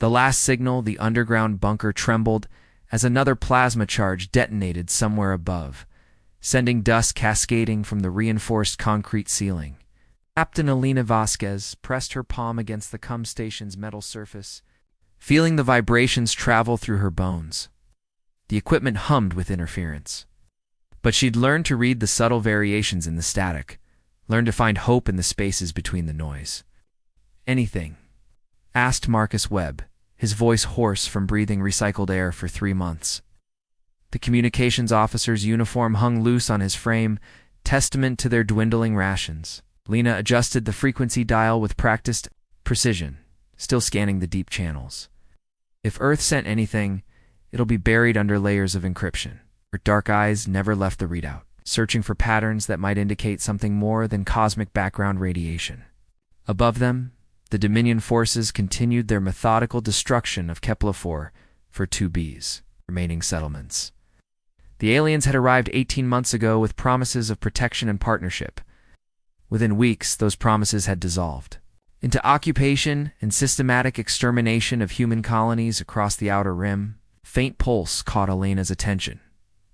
The last signal, the underground bunker trembled as another plasma charge detonated somewhere above, sending dust cascading from the reinforced concrete ceiling. Captain Alina Vasquez pressed her palm against the cum station's metal surface, feeling the vibrations travel through her bones. The equipment hummed with interference. But she'd learned to read the subtle variations in the static, learned to find hope in the spaces between the noise. "Anything?" asked Marcus Webb, his voice hoarse from breathing recycled air for 3 months. The communications officer's uniform hung loose on his frame, testament to their dwindling rations. Lena adjusted the frequency dial with practiced precision, still scanning the deep channels. If Earth sent anything, it'll be buried under layers of encryption. Her dark eyes never left the readout, searching for patterns that might indicate something more than cosmic background radiation. Above them, the Dominion forces continued their methodical destruction of Kepler-4 for 2B's remaining settlements. The aliens had arrived 18 months ago with promises of protection and partnership. Within weeks, those promises had dissolved into occupation and systematic extermination of human colonies across the Outer Rim. Faint pulse caught Elena's attention,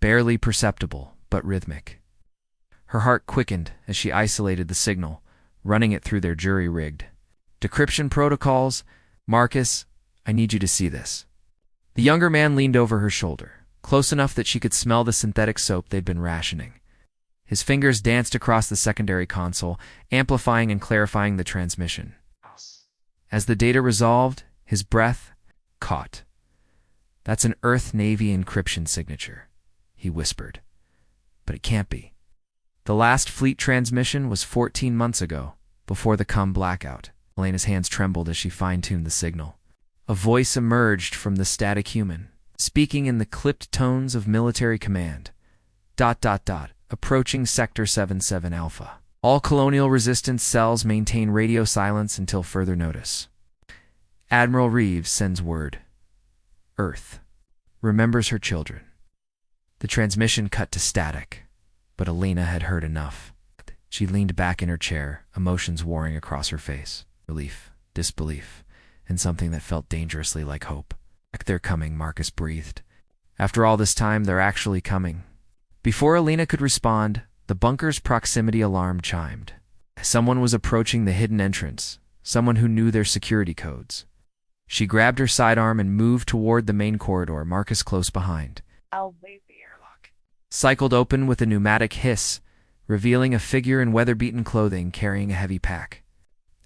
barely perceptible but rhythmic. Her heart quickened as she isolated the signal, running it through their jury-rigged decryption protocols. "Marcus, I need you to see this." The younger man leaned over her shoulder, close enough that she could smell the synthetic soap they'd been rationing. His fingers danced across the secondary console, amplifying and clarifying the transmission. As the data resolved, his breath caught. "That's an Earth Navy encryption signature," he whispered. "But it can't be. The last fleet transmission was 14 months ago, before the cum blackout." Elena's hands trembled as she fine-tuned the signal. A voice emerged from the static human, speaking in the clipped tones of military command. ... Approaching Sector 77 Alpha. All colonial resistance cells maintain radio silence until further notice. Admiral Reeves sends word. Earth remembers her children. The transmission cut to static, but Elena had heard enough. She leaned back in her chair, emotions warring across her face. Relief, disbelief, and something that felt dangerously like hope. "They're coming," Marcus breathed. "After all this time, they're actually coming." Before Elena could respond, the bunker's proximity alarm chimed. Someone was approaching the hidden entrance, someone who knew their security codes. She grabbed her sidearm and moved toward the main corridor, Marcus close behind. "I'll leave the airlock." Cycled open with a pneumatic hiss, revealing a figure in weather-beaten clothing carrying a heavy pack.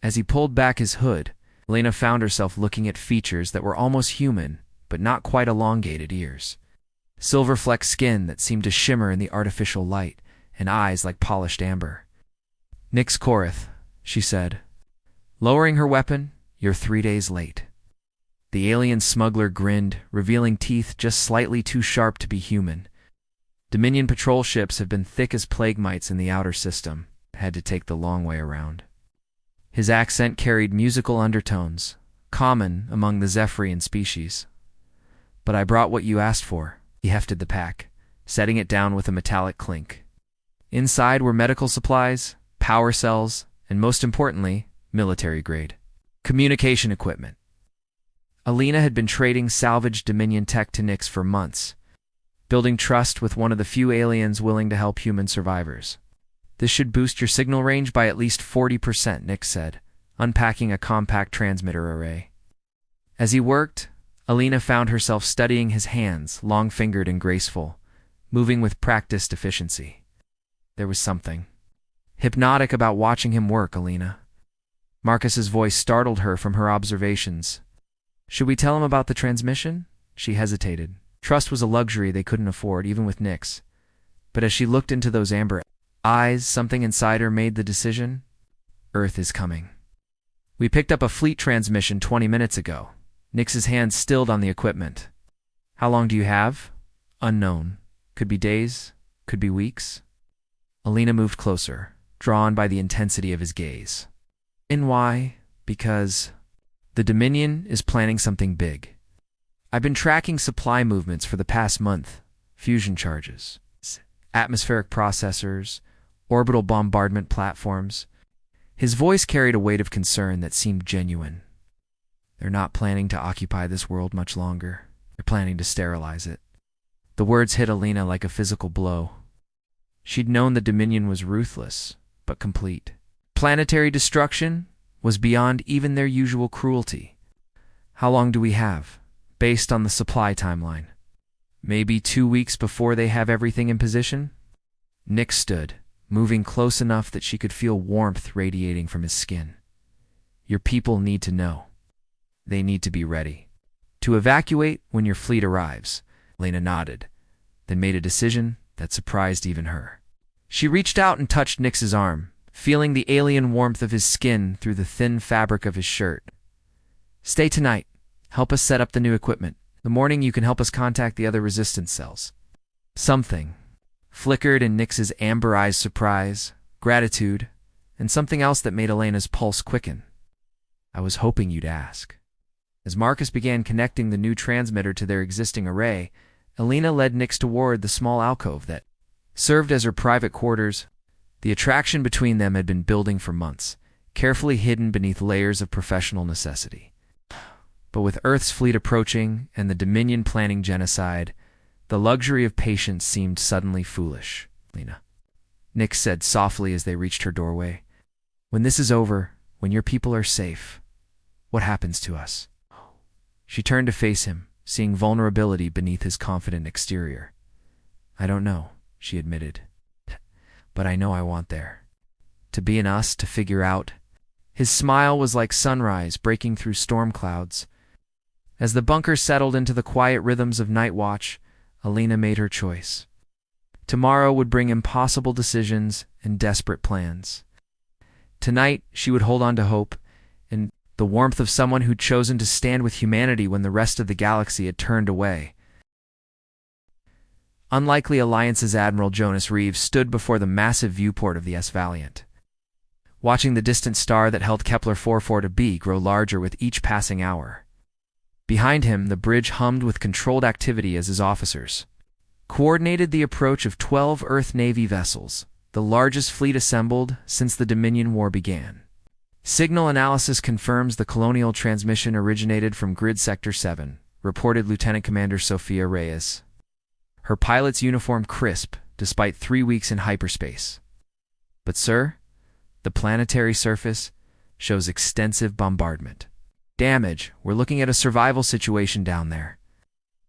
As he pulled back his hood, Elena found herself looking at features that were almost human, but not quite elongated ears. Silver-flecked skin that seemed to shimmer in the artificial light, and eyes like polished amber. "Nix Korath," she said. Lowering her weapon, "You're 3 days late." The alien smuggler grinned, revealing teeth just slightly too sharp to be human. Dominion patrol ships have been thick as plague mites in the outer system. Had to take the long way around. His accent carried musical undertones, common among the Zephyrian species. "But I brought what you asked for." He hefted the pack, setting it down with a metallic clink. Inside were medical supplies, power cells, and most importantly, military-grade communication equipment. Elena had been trading salvaged Dominion tech to Nix for months, building trust with one of the few aliens willing to help human survivors. "This should boost your signal range by at least 40%, Nix said, unpacking a compact transmitter array. As he worked, Elena found herself studying his hands, long-fingered and graceful, moving with practiced efficiency. There was something hypnotic about watching him work, Elena. Marcus's voice startled her from her observations. "Should we tell him about the transmission?" She hesitated. Trust was a luxury they couldn't afford, even with Nix. But as she looked into those amber eyes, something inside her made the decision. Earth is coming. "We picked up a fleet transmission 20 minutes ago." Nix's hand stilled on the equipment. "How long do you have?" "Unknown. Could be days, could be weeks." Elena moved closer, drawn by the intensity of his gaze. "And why?" "Because the Dominion is planning something big. I've been tracking supply movements for the past month. Fusion charges, atmospheric processors, orbital bombardment platforms." His voice carried a weight of concern that seemed genuine. They're not planning to occupy this world much longer. They're planning to sterilize it. The words hit Alina like a physical blow. She'd known the Dominion was ruthless, but complete. Planetary destruction was beyond even their usual cruelty. How long do we have, based on the supply timeline? Maybe 2 weeks before they have everything in position? Nick stood, moving close enough that she could feel warmth radiating from his skin. Your people need to know. They need to be ready. To evacuate when your fleet arrives. Lena nodded, then made a decision that surprised even her. She reached out and touched Nix's arm, feeling the alien warmth of his skin through the thin fabric of his shirt. Stay tonight. Help us set up the new equipment. In the morning you can help us contact the other resistance cells. Something flickered in Nix's amber-eyed surprise, gratitude, and something else that made Elena's pulse quicken. I was hoping you'd ask. As Marcus began connecting the new transmitter to their existing array, Elena led Nix toward the small alcove that served as her private quarters. The attraction between them had been building for months, carefully hidden beneath layers of professional necessity. But with Earth's fleet approaching and the Dominion planning genocide, the luxury of patience seemed suddenly foolish. Lena, Nix said softly as they reached her doorway. When this is over, when your people are safe, what happens to us? She turned to face him, seeing vulnerability beneath his confident exterior. I don't know, she admitted. But I know I want there. To be an us, to figure out. His smile was like sunrise breaking through storm clouds. As the bunker settled into the quiet rhythms of night watch, Alina made her choice. Tomorrow would bring impossible decisions and desperate plans. Tonight, she would hold on to hope and the warmth of someone who'd chosen to stand with humanity when the rest of the galaxy had turned away. Unlikely Alliance's Admiral Jonas Reeves stood before the massive viewport of the S Valiant, watching the distant star that held Kepler 44b grow larger with each passing hour. Behind him, the bridge hummed with controlled activity as his officers coordinated the approach of 12 Earth Navy vessels, the largest fleet assembled since the Dominion War began. Signal analysis confirms the colonial transmission originated from Grid Sector 7, reported Lieutenant Commander Sophia Reyes. Her pilot's uniform crisp, despite 3 weeks in hyperspace. But sir, the planetary surface shows extensive bombardment. Damage, we're looking at a survival situation down there.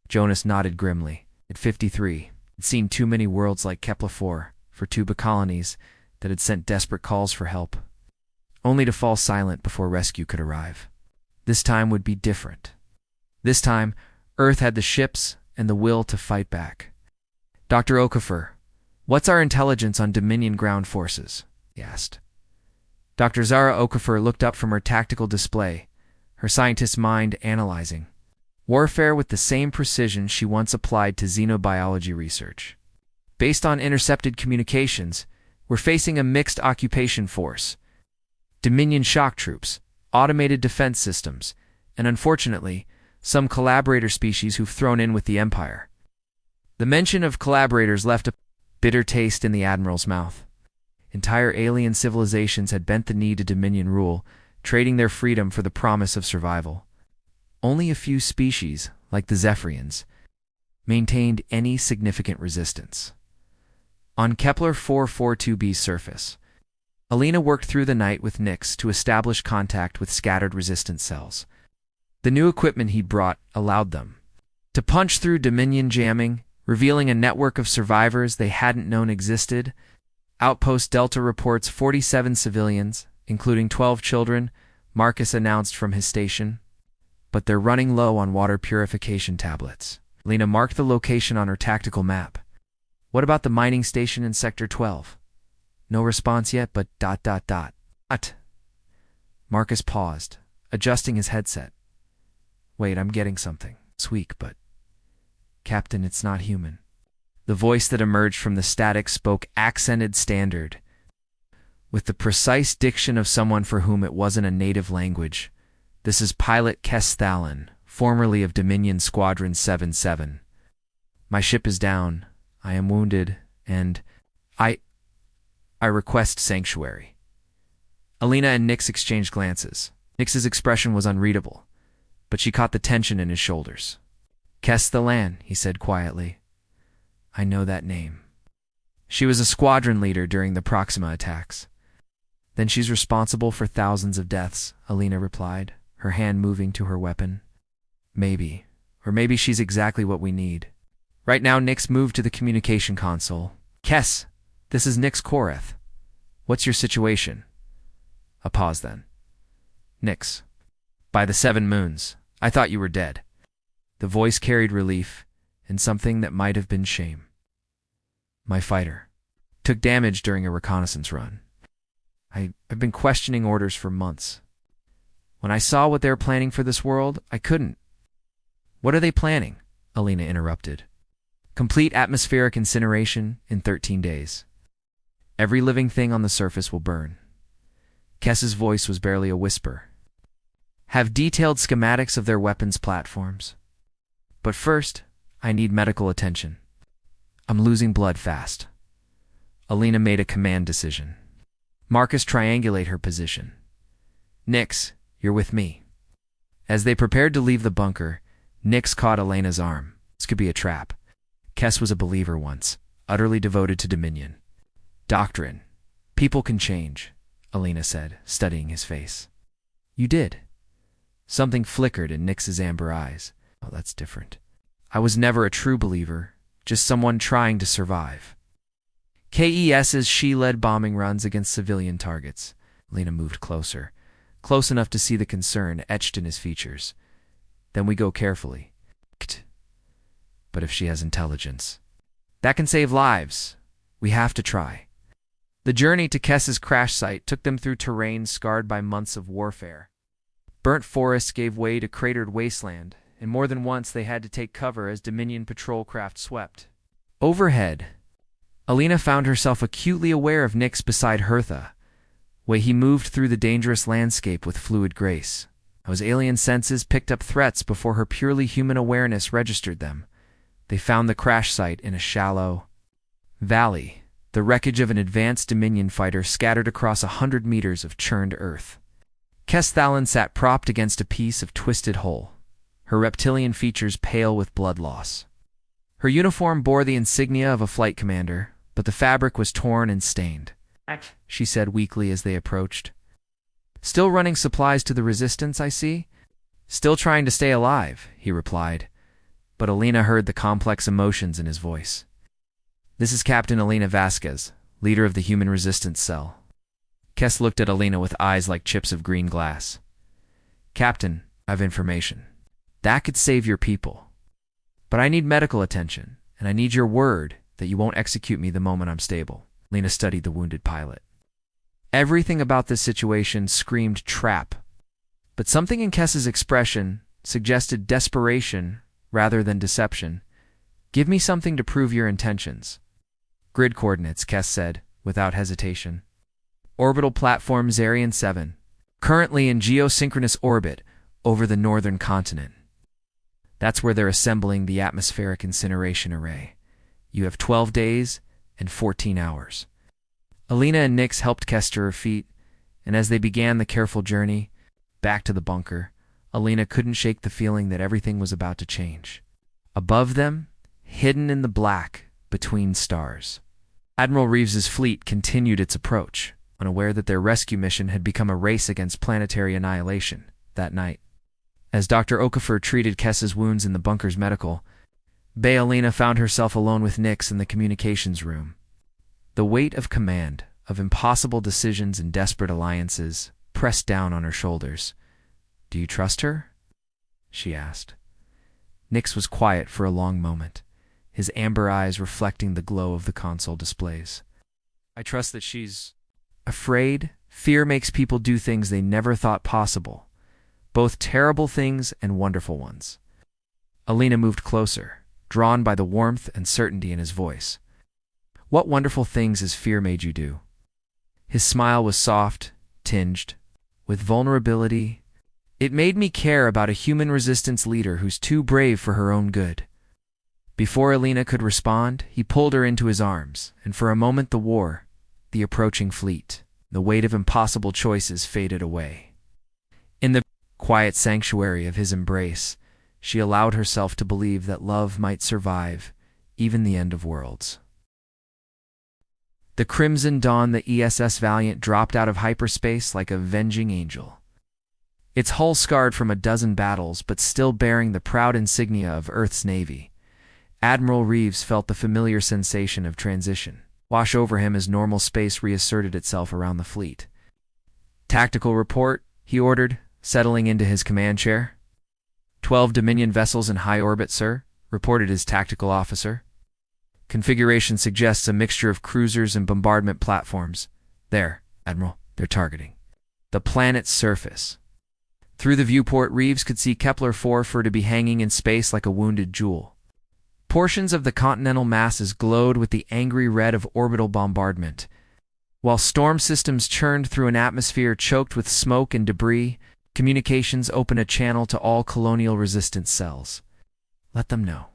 Jonas nodded grimly. At 53, he'd seen too many worlds like Kepler 4 for tuba colonies that had sent desperate calls for help, only to fall silent before rescue could arrive. This time would be different. This time, Earth had the ships and the will to fight back. Dr. Okafor, what's our intelligence on Dominion ground forces? He asked. Dr. Zara Okafor looked up from her tactical display, her scientist's mind analyzing warfare with the same precision she once applied to xenobiology research. Based on intercepted communications, we're facing a mixed occupation force. Dominion shock troops, automated defense systems, and unfortunately, some collaborator species who've thrown in with the Empire. The mention of collaborators left a bitter taste in the Admiral's mouth. Entire alien civilizations had bent the knee to Dominion rule, trading their freedom for the promise of survival. Only a few species, like the Zephyrians, maintained any significant resistance. On Kepler 442b's surface, Alina worked through the night with Nix to establish contact with scattered resistance cells. The new equipment he'd brought allowed them to punch through Dominion jamming, revealing a network of survivors they hadn't known existed. Outpost Delta reports 47 civilians, including 12 children, Marcus announced from his station. But they're running low on water purification tablets. Lena marked the location on her tactical map. What about the mining station in Sector 12? No response yet, but ... What? Marcus paused, adjusting his headset. Wait, I'm getting something. It's weak, but... Captain, it's not human. The voice that emerged from the static spoke accented standard, with the precise diction of someone for whom it wasn't a native language. This is Pilot Kes Thalen, formerly of Dominion Squadron 77. My ship is down, I am wounded, and I request sanctuary. Alina and Nix exchanged glances. Nix's expression was unreadable, but she caught the tension in his shoulders. Castellan, he said quietly. I know that name. She was a squadron leader during the Proxima attacks. Then she's responsible for thousands of deaths, Alina replied, her hand moving to her weapon. Maybe. Or maybe she's exactly what we need. Right now, Nyx moved to the communication console. Kes, this is Nyx Korath. What's your situation? A pause then. Nyx. By the 7 moons. I thought you were dead. The voice carried relief and something that might have been shame. My fighter. Took damage during a reconnaissance run. I've been questioning orders for months. When I saw what they were planning for this world, I couldn't. What are they planning? Alina interrupted. Complete atmospheric incineration in 13 days. Every living thing on the surface will burn. Kess's voice was barely a whisper. Have detailed schematics of their weapons platforms. But first, I need medical attention. I'm losing blood fast. Alina made a command decision. Marcus triangulate her position. Nyx, you're with me. As they prepared to leave the bunker, Nyx caught Elena's arm. This could be a trap. Kess was a believer once, utterly devoted to Dominion. Doctrine. People can change, Alina said, studying his face. You did. Something flickered in Nyx's amber eyes. Oh, that's different. I was never a true believer, just someone trying to survive. KES's she-led bombing runs against civilian targets. Alina moved closer, close enough to see the concern etched in his features. Then we go carefully. But if she has intelligence, that can save lives. We have to try. The journey to Kess's crash site took them through terrain scarred by months of warfare. Burnt forests gave way to cratered wasteland, and more than once they had to take cover as Dominion patrol craft swept. Overhead, Alina found herself acutely aware of Nyx beside Hertha, where he moved through the dangerous landscape with fluid grace. Those alien senses picked up threats before her purely human awareness registered them. They found the crash site in a shallow valley, the wreckage of an advanced Dominion fighter scattered across 100 meters of churned earth. Castellan sat propped against a piece of twisted hull, her reptilian features pale with blood loss. Her uniform bore the insignia of a flight commander, but the fabric was torn and stained. She said weakly as they approached. Still running supplies to the resistance, I see? Still trying to stay alive, he replied, but Alina heard the complex emotions in his voice. This is Captain Alina Vasquez, leader of the Human Resistance Cell. Kess looked at Alina with eyes like chips of green glass. Captain, I have information. That could save your people. But I need medical attention, and I need your word that you won't execute me the moment I'm stable. Alina studied the wounded pilot. Everything about this situation screamed trap, but something in Kess's expression suggested desperation rather than deception. Give me something to prove your intentions. Grid coordinates, Kess said, without hesitation. Orbital platform Zarian 7, currently in geosynchronous orbit over the northern continent. That's where they're assembling the atmospheric incineration array. You have 12 days and 14 hours. Alina and Nyx helped Kess to her feet, and as they began the careful journey back to the bunker, Alina couldn't shake the feeling that everything was about to change. Above them, hidden in the black between stars, Admiral Reeves's fleet continued its approach, unaware that their rescue mission had become a race against planetary annihilation that night. As Dr. Okafor treated Kess's wounds in the bunker's medical bay, Alina found herself alone with Nyx in the communications room. The weight of command, of impossible decisions and desperate alliances, pressed down on her shoulders. Do you trust her? She asked. Nyx was quiet for a long moment, his amber eyes reflecting the glow of the console displays. I trust that she's afraid. Fear makes people do things they never thought possible, both terrible things and wonderful ones. Alina moved closer, drawn by the warmth and certainty in his voice. What wonderful things has fear made you do? His smile was soft, tinged with vulnerability. It made me care about a human resistance leader who's too brave for her own good. Before Alina could respond, he pulled her into his arms, and for a moment the war, the approaching fleet, the weight of impossible choices faded away. In the quiet sanctuary of his embrace, she allowed herself to believe that love might survive even the end of worlds. The Crimson Dawn, the ESS Valiant, dropped out of hyperspace like a avenging angel. Its hull scarred from a dozen battles, but still bearing the proud insignia of Earth's Navy. Admiral Reeves felt the familiar sensation of transition wash over him as normal space reasserted itself around the fleet. "Tactical report," he ordered, settling into his command chair. 12 Dominion vessels in high orbit, sir," reported his tactical officer. "Configuration suggests a mixture of cruisers and bombardment platforms. There, Admiral, they're targeting the planet's surface." Through the viewport, Reeves could see Kepler-4 to be hanging in space like a wounded jewel. Portions of the continental masses glowed with the angry red of orbital bombardment, while storm systems churned through an atmosphere choked with smoke and debris. Communications opened a channel to all colonial resistance cells. "Let them know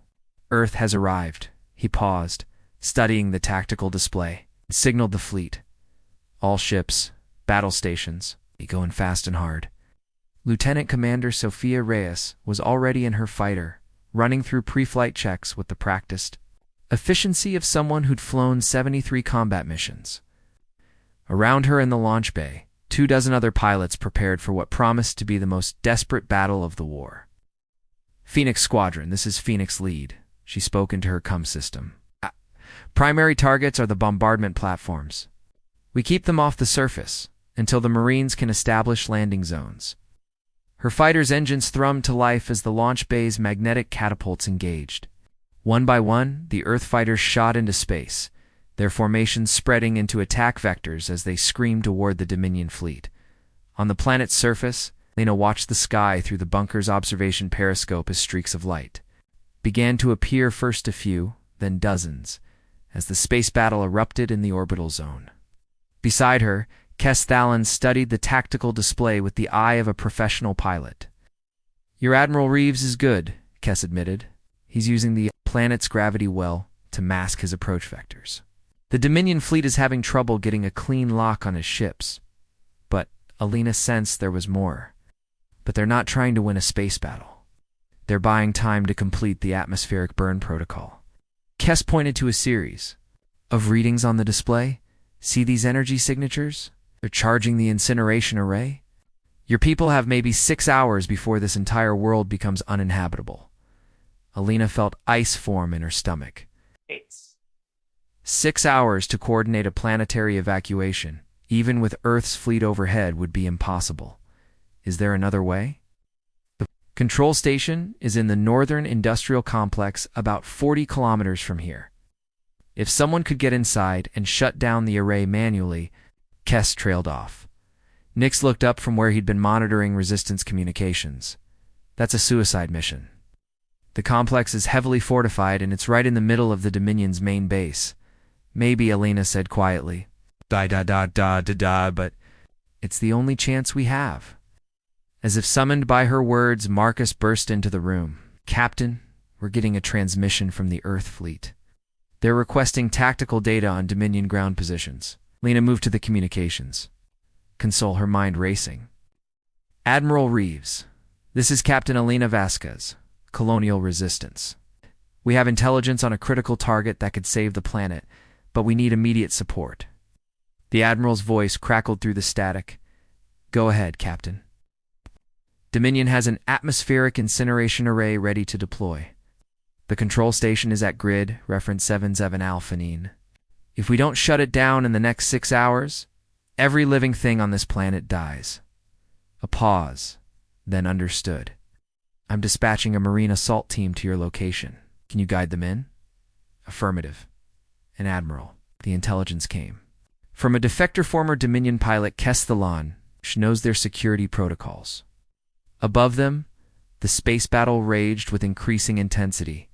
Earth has arrived." He paused, studying the tactical display, and signaled the fleet. "All ships, battle stations, be going fast and hard." Lieutenant Commander Sophia Reyes was already in her fighter, running through pre-flight checks with the practiced efficiency of someone who'd flown 73 combat missions. Around her in the launch bay, 24 other pilots prepared for what promised to be the most desperate battle of the war. "Phoenix Squadron, this is Phoenix Lead," she spoke into her comm system. "Primary targets are the bombardment platforms. We keep them off the surface until the Marines can establish landing zones." Her fighter's engines thrummed to life as the launch bay's magnetic catapults engaged. One by one, the Earth fighters shot into space, their formations spreading into attack vectors as they screamed toward the Dominion fleet. On the planet's surface, Lena watched the sky through the bunker's observation periscope as streaks of light began to appear, first a few, then dozens, as the space battle erupted in the orbital zone. Beside her, Kes Thalen studied the tactical display with the eye of a professional pilot. "Your Admiral Reeves is good," Kes admitted. "He's using the planet's gravity well to mask his approach vectors. The Dominion fleet is having trouble getting a clean lock on his ships." But Alina sensed there was more. But they're not trying to win a space battle. They're buying time to complete the atmospheric burn protocol. Kes pointed to a series of readings on the display. "See these energy signatures? They're charging the incineration array. Your people have maybe 6 hours before this entire world becomes uninhabitable." Alina felt ice form in her stomach. 6 hours to coordinate a planetary evacuation, even with Earth's fleet overhead, would be impossible. Is there another way? The control station is in the northern industrial complex about 40 kilometers from here. If someone could get inside and shut down the array manually. Kes trailed off. Nix looked up from where he'd been monitoring resistance communications. "That's a suicide mission. The complex is heavily fortified and it's right in the middle of the Dominion's main base." "Maybe," Alina said quietly. But it's the only chance we have." As if summoned by her words, Marcus burst into the room. "Captain, we're getting a transmission from the Earth fleet. They're requesting tactical data on Dominion ground positions." Lena moved to the communications. Console, her mind racing. "Admiral Reeves, this is Captain Alina Vasquez, Colonial Resistance. We have intelligence on a critical target that could save the planet, but we need immediate support." The Admiral's voice crackled through the static. "Go ahead, Captain." "Dominion has an atmospheric incineration array ready to deploy. The control station is at grid, reference 77 Alphanine. If we don't shut it down in the next 6 hours, every living thing on this planet dies." A pause, then understood. "I'm dispatching a Marine assault team to your location. Can you guide them in?" "Affirmative." "And Admiral," the intelligence came from a defector former Dominion pilot, Kes Thalen, who knows their security protocols. Above them, the space battle raged with increasing intensity.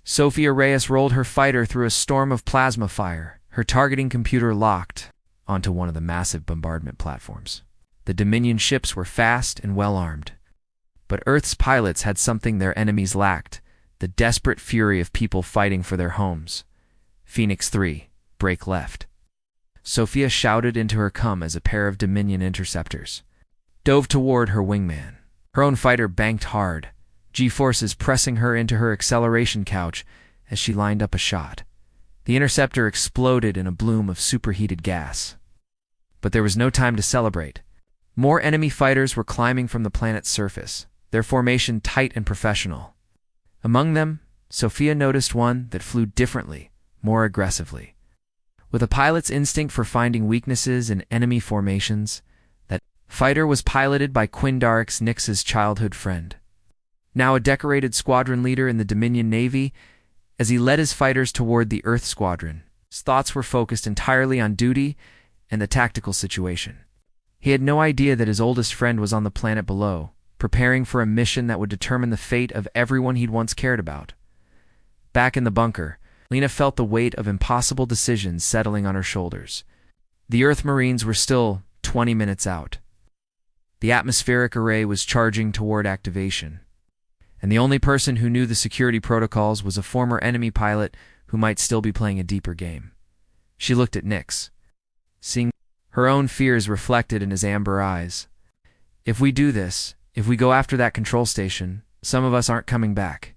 Sophia Reyes rolled her fighter through a storm of plasma fire, her targeting computer locked onto one of the massive bombardment platforms. The Dominion ships were fast and well-armed. But Earth's pilots had something their enemies lacked, the desperate fury of people fighting for their homes. "Phoenix 3, break left." Sophia shouted into her comm as a pair of Dominion interceptors. dove toward her wingman. Her own fighter banked hard, G-forces pressing her into her acceleration couch as she lined up a shot. The interceptor exploded in a bloom of superheated gas. But there was no time to celebrate. More enemy fighters were climbing from the planet's surface, their formation tight and professional. Among them, Sophia noticed one that flew differently, more aggressively. With a pilot's instinct for finding weaknesses in enemy formations, that fighter was piloted by Quindarix Nix's childhood friend. Now a decorated squadron leader in the Dominion Navy, as he led his fighters toward the Earth Squadron, his thoughts were focused entirely on duty and the tactical situation. He had no idea that his oldest friend was on the planet below, preparing for a mission that would determine the fate of everyone he'd once cared about. Back in the bunker, Lena felt the weight of impossible decisions settling on her shoulders. The Earth Marines were still 20 minutes out. The atmospheric array was charging toward activation, and the only person who knew the security protocols was a former enemy pilot who might still be playing a deeper game. She looked at Nix, seeing her own fears reflected in his amber eyes. If we do this, if we go after that control station, some of us aren't coming back.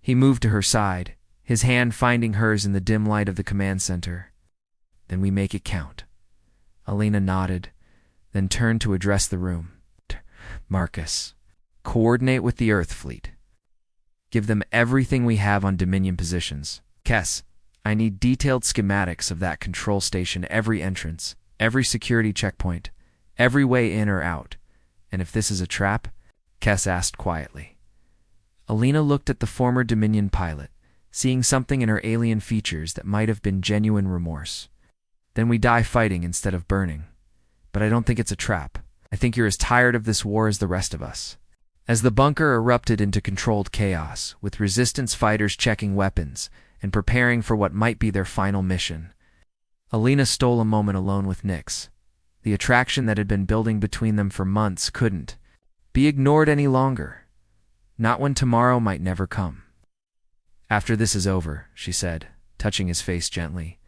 He moved to her side, his hand finding hers in the dim light of the command center. Then we make it count. Alina nodded, then turned to address the room. Marcus, coordinate with the Earth fleet. Give them everything we have on Dominion positions. Kess, I need detailed schematics of that control station, every entrance, every security checkpoint, every way in or out. And if this is a trap? Kess asked quietly. Alina looked at the former Dominion pilot, seeing something in her alien features that might have been genuine remorse. Then we die fighting instead of burning. But I don't think it's a trap. I think you're as tired of this war as the rest of us. As the bunker erupted into controlled chaos, with resistance fighters checking weapons and preparing for what might be their final mission, Alina stole a moment alone with Nix. The attraction that had been building between them for months couldn't be ignored any longer. Not when tomorrow might never come. After this is over, she said, touching his face gently,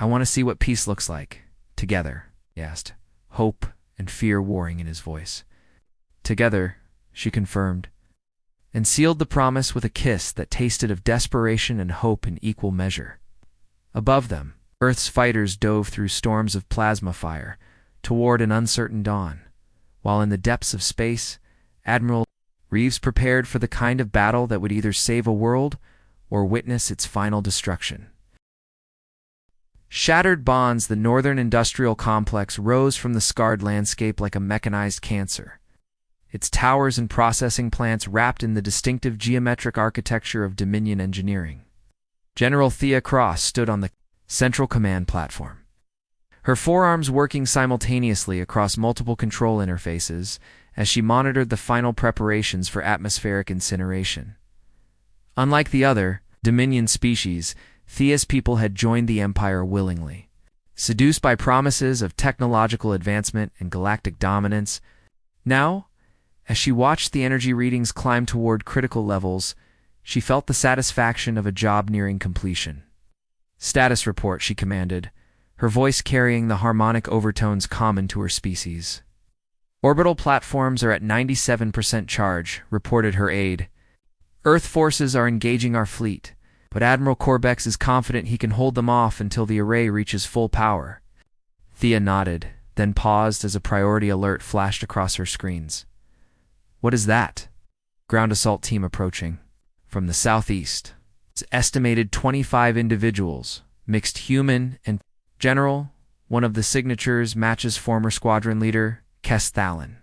I want to see what peace looks like. Together, he asked, hope and fear warring in his voice. Together, she confirmed, and sealed the promise with a kiss that tasted of desperation and hope in equal measure. Above them, Earth's fighters dove through storms of plasma fire toward an uncertain dawn, while in the depths of space, Admiral Reeves prepared for the kind of battle that would either save a world or witness its final destruction. Shattered bonds, the northern industrial complex rose from the scarred landscape like a mechanized cancer, its towers and processing plants wrapped in the distinctive geometric architecture of Dominion engineering. General Thea Cross stood on the central command platform, her forearms working simultaneously across multiple control interfaces as she monitored the final preparations for atmospheric incineration. Unlike the other Dominion species, Thea's people had joined the Empire willingly. Seduced by promises of technological advancement and galactic dominance, now, as she watched the energy readings climb toward critical levels, she felt the satisfaction of a job nearing completion. Status report, she commanded, her voice carrying the harmonic overtones common to her species. Orbital platforms are at 97% charge, reported her aide. Earth forces are engaging our fleet, but Admiral Corbex is confident he can hold them off until the array reaches full power. Thea nodded, then paused as a priority alert flashed across her screens. What is that? Ground assault team approaching. From the southeast. It's estimated 25 individuals, mixed human and General. One of the signatures matches former squadron leader, Kess Thalen.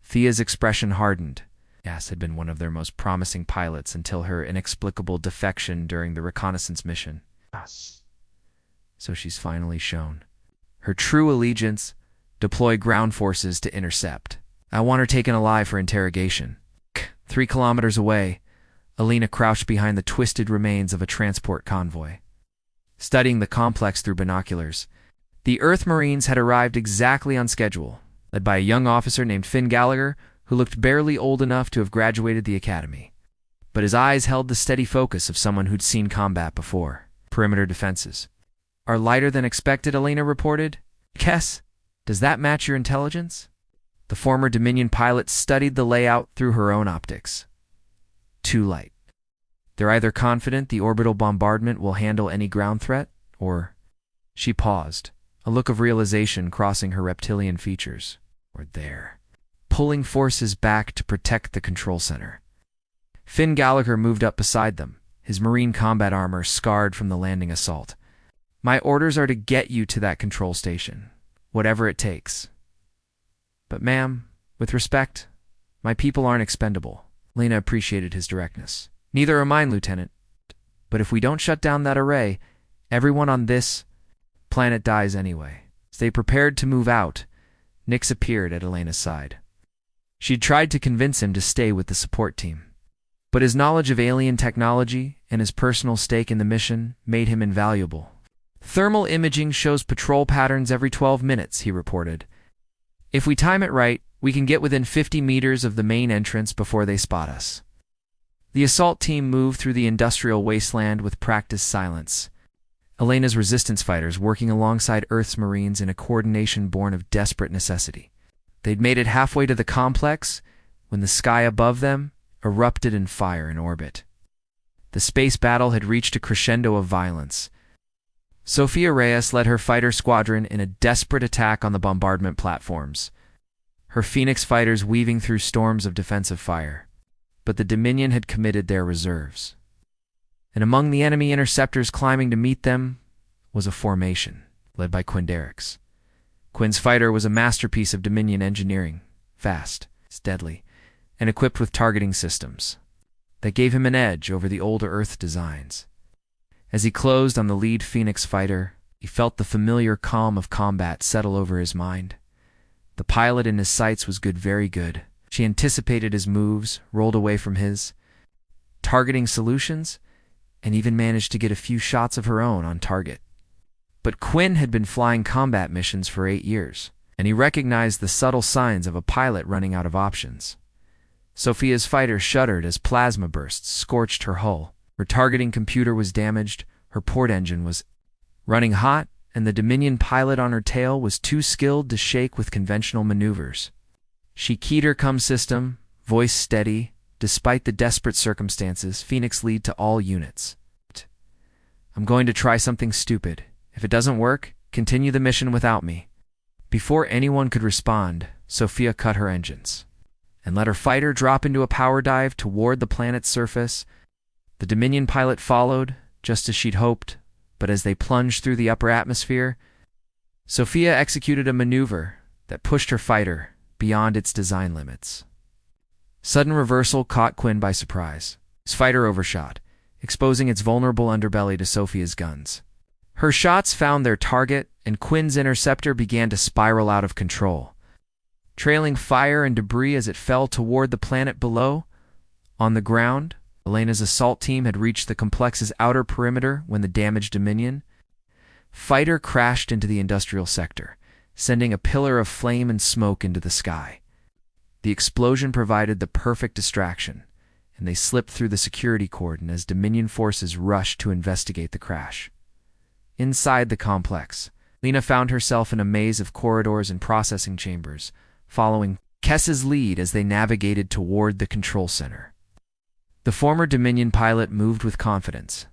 Thea's expression hardened. Cass had been one of their most promising pilots until her inexplicable defection during the reconnaissance mission. So she's finally shown her true allegiance, deploy ground forces to intercept. I want her taken alive for interrogation. 3 kilometers away, Alina crouched behind the twisted remains of a transport convoy. Studying the complex through binoculars, the Earth Marines had arrived exactly on schedule, led by a young officer named Finn Gallagher, who looked barely old enough to have graduated the academy. But his eyes held the steady focus of someone who'd seen combat before. Perimeter defenses are lighter than expected, Alina reported. Kess, does that match your intelligence? The former Dominion pilot studied the layout through her own optics. Too light. They're either confident the orbital bombardment will handle any ground threat, or... She paused, a look of realization crossing her reptilian features. Or there. Pulling forces back to protect the control center. Finn Gallagher moved up beside them, his marine combat armor scarred from the landing assault. My orders are to get you to that control station, whatever it takes. But ma'am, with respect, my people aren't expendable. Lena appreciated his directness. Neither are mine, Lieutenant. But if we don't shut down that array, everyone on this planet dies anyway. As they prepared to move out, Nix appeared at Elena's side. She'd tried to convince him to stay with the support team. But his knowledge of alien technology and his personal stake in the mission made him invaluable. Thermal imaging shows patrol patterns every 12 minutes, he reported. If we time it right, we can get within 50 meters of the main entrance before they spot us. The assault team moved through the industrial wasteland with practiced silence. Elena's resistance fighters working alongside Earth's Marines in a coordination born of desperate necessity. They'd made it halfway to the complex when the sky above them erupted in fire in orbit. The space battle had reached a crescendo of violence. Sofia Reyes led her fighter squadron in a desperate attack on the bombardment platforms, her Phoenix fighters weaving through storms of defensive fire. But the Dominion had committed their reserves. And among the enemy interceptors climbing to meet them was a formation, led by Quinn Derricks. Quinn's fighter was a masterpiece of Dominion engineering, fast, deadly, and equipped with targeting systems that gave him an edge over the older Earth designs. As he closed on the lead Phoenix fighter, he felt the familiar calm of combat settle over his mind. The pilot in his sights was good, very good. She anticipated his moves, rolled away from his, targeting solutions, and even managed to get a few shots of her own on target. But Quinn had been flying combat missions for 8 years, and he recognized the subtle signs of a pilot running out of options. Sophia's fighter shuddered as plasma bursts scorched her hull. Her targeting computer was damaged, her port engine was running hot, and the Dominion pilot on her tail was too skilled to shake with conventional maneuvers. She keyed her comm system, voice steady. Despite the desperate circumstances, Phoenix lead to all units. I'm going to try something stupid. If it doesn't work, continue the mission without me. Before anyone could respond, Sophia cut her engines and let her fighter drop into a power dive toward the planet's surface. The Dominion pilot followed, just as she'd hoped, but as they plunged through the upper atmosphere, Sophia executed a maneuver that pushed her fighter beyond its design limits. Sudden reversal caught Quinn by surprise. His fighter overshot, exposing its vulnerable underbelly to Sophia's guns. Her shots found their target, and Quinn's interceptor began to spiral out of control, trailing fire and debris as it fell toward the planet below. On the ground, Elena's assault team had reached the complex's outer perimeter when the damaged Dominion fighter crashed into the industrial sector, sending a pillar of flame and smoke into the sky. The explosion provided the perfect distraction, and they slipped through the security cordon as Dominion forces rushed to investigate the crash. Inside the complex, Lena found herself in a maze of corridors and processing chambers, following Kess's lead as they navigated toward the control center. The former Dominion pilot moved with confidence,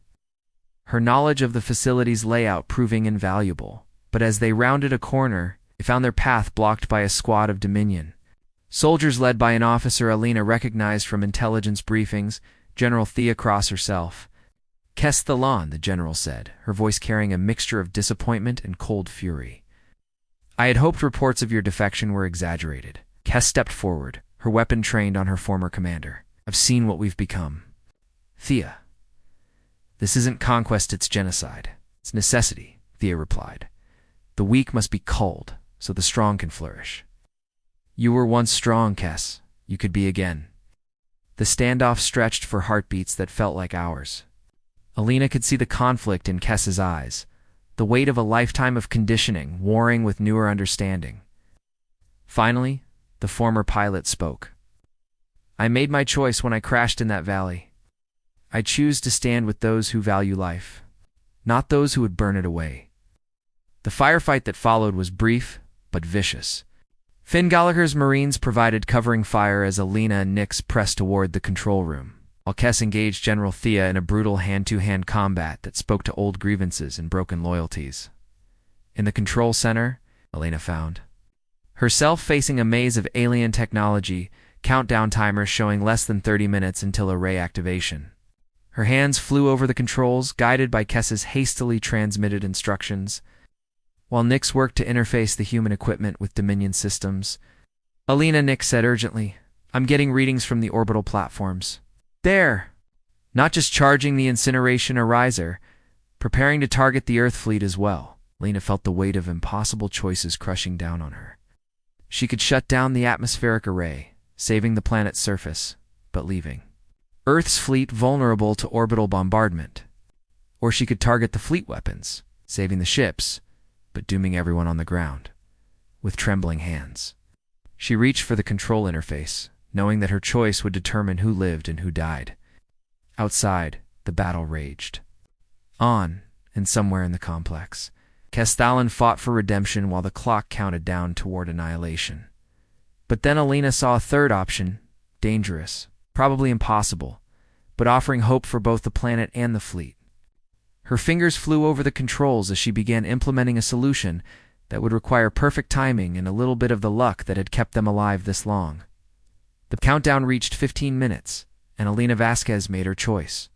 her knowledge of the facility's layout proving invaluable. But as they rounded a corner, they found their path blocked by a squad of Dominion soldiers led by an officer Alina recognized from intelligence briefings, General Thea Cross herself. Kess Thalon, the general said, her voice carrying a mixture of disappointment and cold fury. I had hoped reports of your defection were exaggerated. Kess stepped forward, her weapon trained on her former commander. I've seen what we've become. Thea. This isn't conquest, it's genocide. It's necessity, Thea replied. The weak must be culled, so the strong can flourish. You were once strong, Kess. You could be again. The standoff stretched for heartbeats that felt like hours. Alina could see the conflict in Kess's eyes, the weight of a lifetime of conditioning warring with newer understanding. Finally, the former pilot spoke. I made my choice when I crashed in that valley. I choose to stand with those who value life, not those who would burn it away. The firefight that followed was brief, but vicious. Finn Gallagher's Marines provided covering fire as Alina and Nix pressed toward the control room, while Kess engaged General Thea in a brutal hand-to-hand combat that spoke to old grievances and broken loyalties. In the control center, Alina found herself facing a maze of alien technology, countdown timers showing less than 30 minutes until array activation. Her hands flew over the controls, guided by Kess's hastily transmitted instructions, while Nix worked to interface the human equipment with Dominion systems. Alina, Nix said urgently, "I'm getting readings from the orbital platforms. There! Not just charging the incineration ariser, preparing to target the Earth fleet as well." Alina felt the weight of impossible choices crushing down on her. She could shut down the atmospheric array, saving the planet's surface, but leaving Earth's fleet vulnerable to orbital bombardment. Or she could target the fleet weapons, saving the ships, but dooming everyone on the ground. With trembling hands, she reached for the control interface, knowing that her choice would determine who lived and who died. Outside, the battle raged. On, and somewhere in the complex, Castellan fought for redemption while the clock counted down toward annihilation. But then Alina saw a third option, dangerous, probably impossible, but offering hope for both the planet and the fleet. Her fingers flew over the controls as she began implementing a solution that would require perfect timing and a little bit of the luck that had kept them alive this long. The countdown reached 15 minutes, and Alina Vasquez made her choice.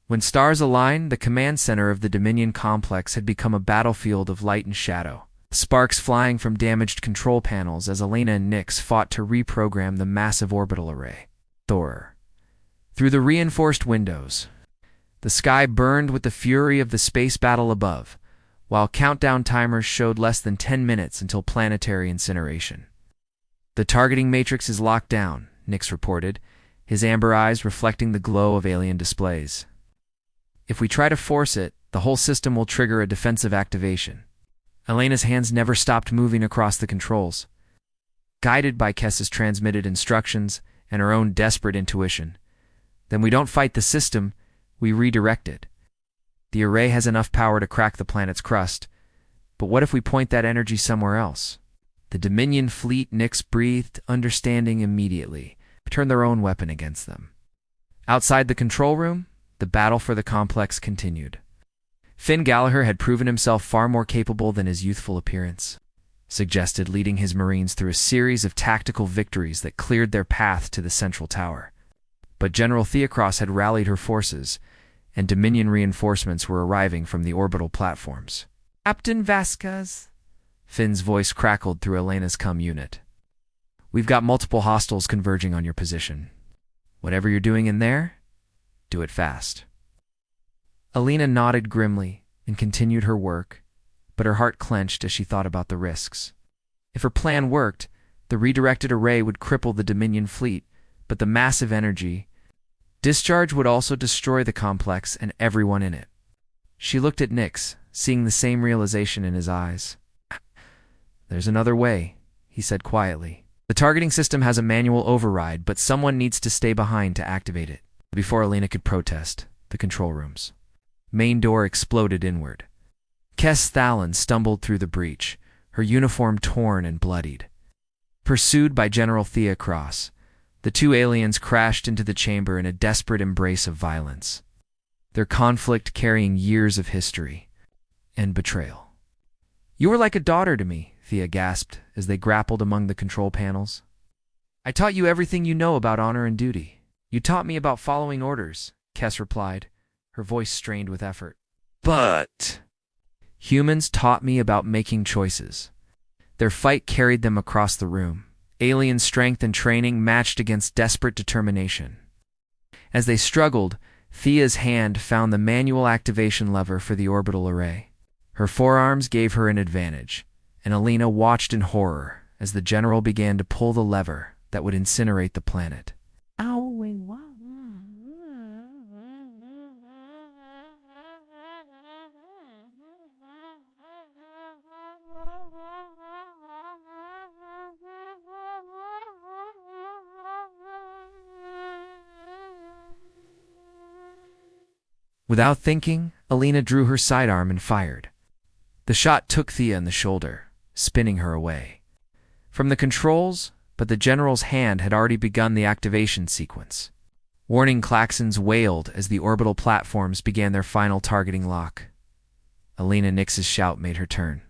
When stars aligned, the command center of the Dominion complex had become a battlefield of light and shadow, sparks flying from damaged control panels as Alina and Nix fought to reprogram the massive orbital array. Thor. Through the reinforced windows, the sky burned with the fury of the space battle above, while countdown timers showed less than 10 minutes until planetary incineration. "The targeting matrix is locked down," Nix reported, his amber eyes reflecting the glow of alien displays. "If we try to force it, the whole system will trigger a defensive activation." Alina's hands never stopped moving across the controls. Guided by Kess's transmitted instructions and her own desperate intuition, "Then we don't fight the system, we redirect it. The array has enough power to crack the planet's crust, but what if we point that energy somewhere else?" The Dominion fleet, Nix breathed, understanding immediately, turned their own weapon against them. Outside the control room, the battle for the complex continued. Finn Gallagher had proven himself far more capable than his youthful appearance suggested, leading his Marines through a series of tactical victories that cleared their path to the central tower. But General Theocross had rallied her forces, and Dominion reinforcements were arriving from the orbital platforms. "Captain Vasquez," Finn's voice crackled through Elena's cum unit. "We've got multiple hostiles converging on your position. Whatever you're doing in there, do it fast." Alina nodded grimly and continued her work, but her heart clenched as she thought about the risks. If her plan worked, the redirected array would cripple the Dominion fleet, but the massive energy discharge would also destroy the complex and everyone in it. She looked at Nix, seeing the same realization in his eyes. "There's another way," he said quietly. "The targeting system has a manual override, but someone needs to stay behind to activate it." Before Alina could protest, the control room's main door exploded inward. Kess Thalon stumbled through the breach, her uniform torn and bloodied. Pursued by General Theocross, the two aliens crashed into the chamber in a desperate embrace of violence, their conflict carrying years of history and betrayal. "You were like a daughter to me," Thea gasped as they grappled among the control panels. "I taught you everything you know about honor and duty." "You taught me about following orders," Kess replied, her voice strained with effort. "But humans taught me about making choices." Their fight carried them across the room, alien strength and training matched against desperate determination. As they struggled, Thea's hand found the manual activation lever for the orbital array. Her forearms gave her an advantage, and Alina watched in horror as the general began to pull the lever that would incinerate the planet. Without thinking, Alina drew her sidearm and fired. The shot took Thea in the shoulder, spinning her away. from the controls, but the general's hand had already begun the activation sequence. Warning klaxons wailed as the orbital platforms began their final targeting lock. Alina Nix's shout made her turn.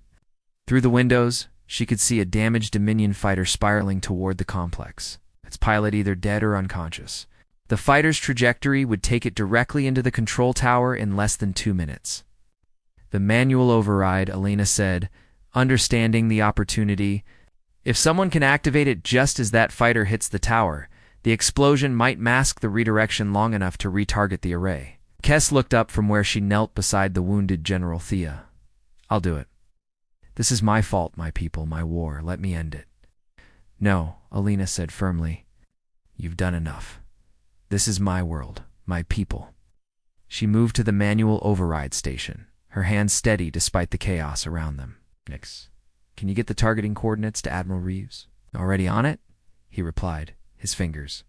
Through the windows, she could see a damaged Dominion fighter spiraling toward the complex, its pilot either dead or unconscious. The fighter's trajectory would take it directly into the control tower in less than 2 minutes. The manual override, Alina said, understanding the opportunity. If someone can activate it just as that fighter hits the tower, the explosion might mask the redirection long enough to retarget the array. Kess looked up from where she knelt beside the wounded General Thea. I'll do it. This is my fault, my people, my war. Let me end it. No, Alina said firmly. You've done enough. This is my world, my people. She moved to the manual override station, her hands steady despite the chaos around them. Nix, can you get the targeting coordinates to Admiral Reeves? Already on it? He replied, his fingers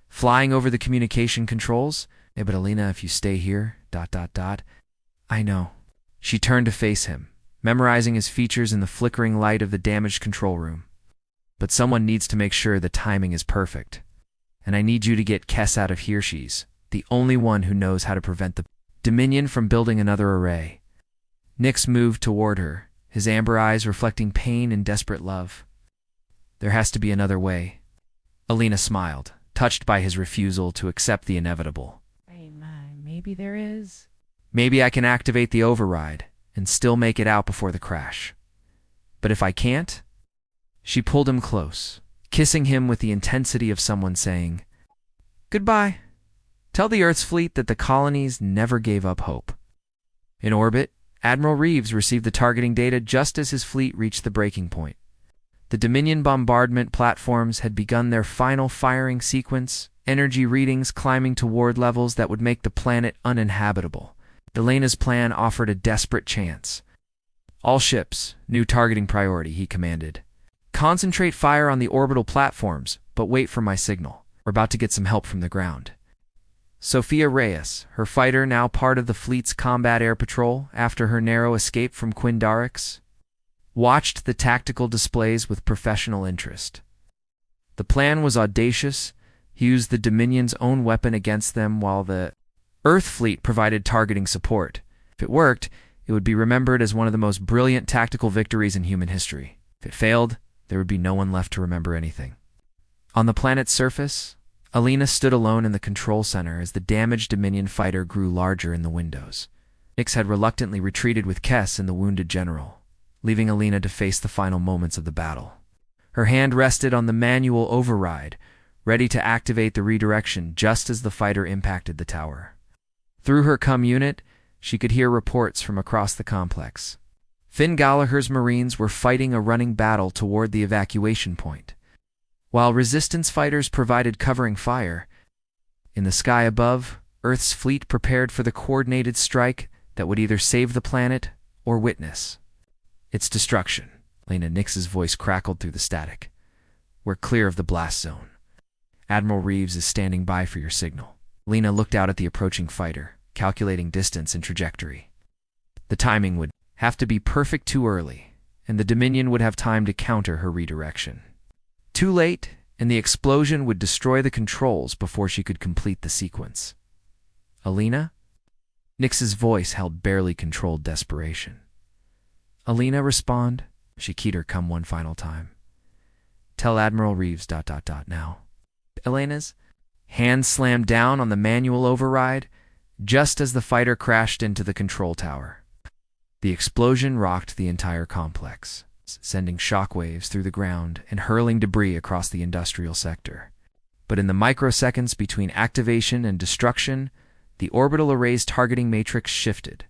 flying over the communication controls. Hey, but Alina, if you stay here, ... I know. She turned to face him, memorizing his features in the flickering light of the damaged control room. But someone needs to make sure the timing is perfect. And I need you to get Kess out of here. She's the only one who knows how to prevent the Dominion from building another array. Nix moved toward her, his amber eyes reflecting pain and desperate love. There has to be another way. Alina smiled, touched by his refusal to accept the inevitable. Maybe there is. Maybe I can activate the override and still make it out before the crash. But if I can't? She pulled him close, kissing him with the intensity of someone saying, Goodbye. Tell the Earth's fleet that the colonies never gave up hope. In orbit, Admiral Reeves received the targeting data just as his fleet reached the breaking point. The Dominion bombardment platforms had begun their final firing sequence, energy readings climbing toward levels that would make the planet uninhabitable. Alina's plan offered a desperate chance. All ships, new targeting priority, he commanded. Concentrate fire on the orbital platforms, but wait for my signal. We're about to get some help from the ground. Sophia Reyes, her fighter now part of the fleet's combat air patrol after her narrow escape from Quindarix, watched the tactical displays with professional interest. The plan was audacious. He used the Dominion's own weapon against them while the Earth fleet provided targeting support. If it worked, it would be remembered as one of the most brilliant tactical victories in human history. If it failed, there would be no one left to remember anything. On the planet's surface, Alina stood alone in the control center as the damaged Dominion fighter grew larger in the windows. Nix had reluctantly retreated with Kess and the wounded general, leaving Alina to face the final moments of the battle. Her hand rested on the manual override, ready to activate the redirection just as the fighter impacted the tower. Through her unit, she could hear reports from across the complex. Finn Gallagher's Marines were fighting a running battle toward the evacuation point, while resistance fighters provided covering fire. In the sky above, Earth's fleet prepared for the coordinated strike that would either save the planet or witness its destruction. Alina Nix's voice crackled through the static. We're clear of the blast zone. Admiral Reeves is standing by for your signal. Alina looked out at the approaching fighter, calculating distance and trajectory. The timing would have to be perfect too early, and the Dominion would have time to counter her redirection. Too late, and the explosion would destroy the controls before she could complete the sequence. Alina? Nix's voice held barely controlled desperation. Alina, respond. She keyed her come one final time. Tell Admiral Reeves ... now. Alina's hand slammed down on the manual override just as the fighter crashed into the control tower. The explosion rocked the entire complex, sending shockwaves through the ground and hurling debris across the industrial sector. But in the microseconds between activation and destruction, the orbital array's targeting matrix shifted.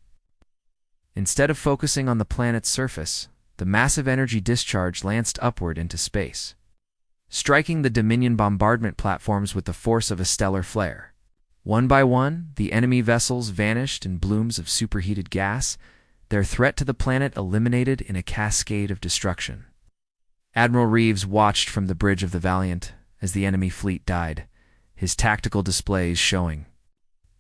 Instead of focusing on the planet's surface, the massive energy discharge lanced upward into space, striking the Dominion bombardment platforms with the force of a stellar flare. One by one, the enemy vessels vanished in blooms of superheated gas, their threat to the planet eliminated in a cascade of destruction. Admiral Reeves watched from the bridge of the Valiant as the enemy fleet died, his tactical displays showing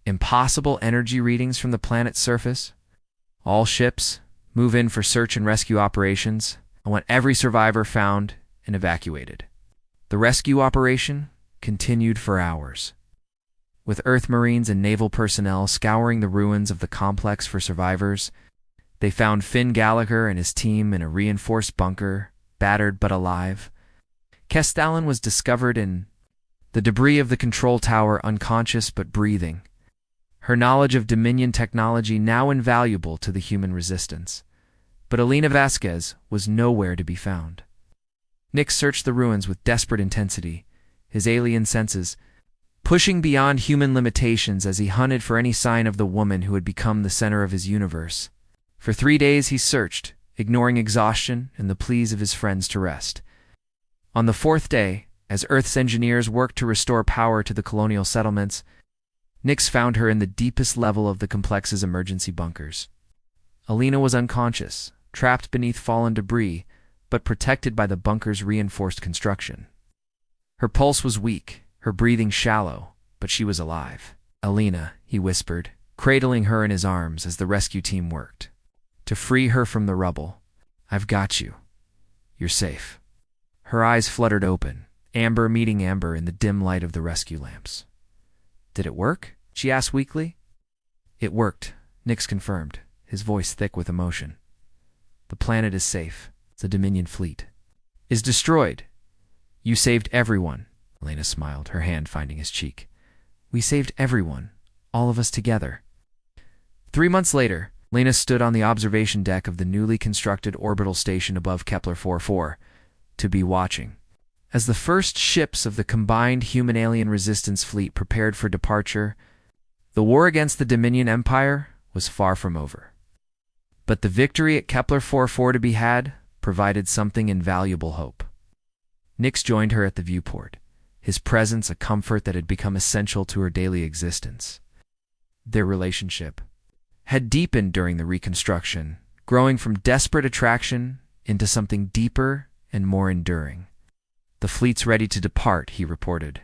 impossible energy readings from the planet's surface. All ships, move in for search and rescue operations. I want every survivor found and evacuated. The rescue operation continued for hours, with Earth Marines and naval personnel scouring the ruins of the complex for survivors. They found Finn Gallagher and his team in a reinforced bunker, battered but alive. Castellan was discovered in the debris of the control tower, unconscious but breathing, her knowledge of Dominion technology now invaluable to the human resistance. But Elena Vasquez was nowhere to be found. Nick searched the ruins with desperate intensity, his alien senses pushing beyond human limitations as he hunted for any sign of the woman who had become the center of his universe. For 3 days he searched, ignoring exhaustion and the pleas of his friends to rest. On the 4th day, as Earth's engineers worked to restore power to the colonial settlements, Nix found her in the deepest level of the complex's emergency bunkers. Alina was unconscious, trapped beneath fallen debris, but protected by the bunker's reinforced construction. Her pulse was weak, her breathing shallow, but she was alive. "Alina," he whispered, cradling her in his arms as the rescue team worked to free her from the rubble. "I've got you. You're safe." Her eyes fluttered open, amber meeting amber in the dim light of the rescue lamps. "Did it work?" she asked weakly. "It worked," Nix confirmed, his voice thick with emotion. "The planet is safe. The Dominion fleet is destroyed. You saved everyone." Elena smiled, her hand finding his cheek. "We saved everyone, all of us together." 3 months later, Lena stood on the observation deck of the newly constructed orbital station above Kepler 44 to be watching as the first ships of the combined human-alien resistance fleet prepared for departure. The war against the Dominion Empire was far from over, but the victory at Kepler 44 to be had provided something invaluable: hope. Nix joined her at the viewport, his presence a comfort that had become essential to her daily existence. Their relationship had deepened during the reconstruction, growing from desperate attraction into something deeper and more enduring. "The fleet's ready to depart," he reported,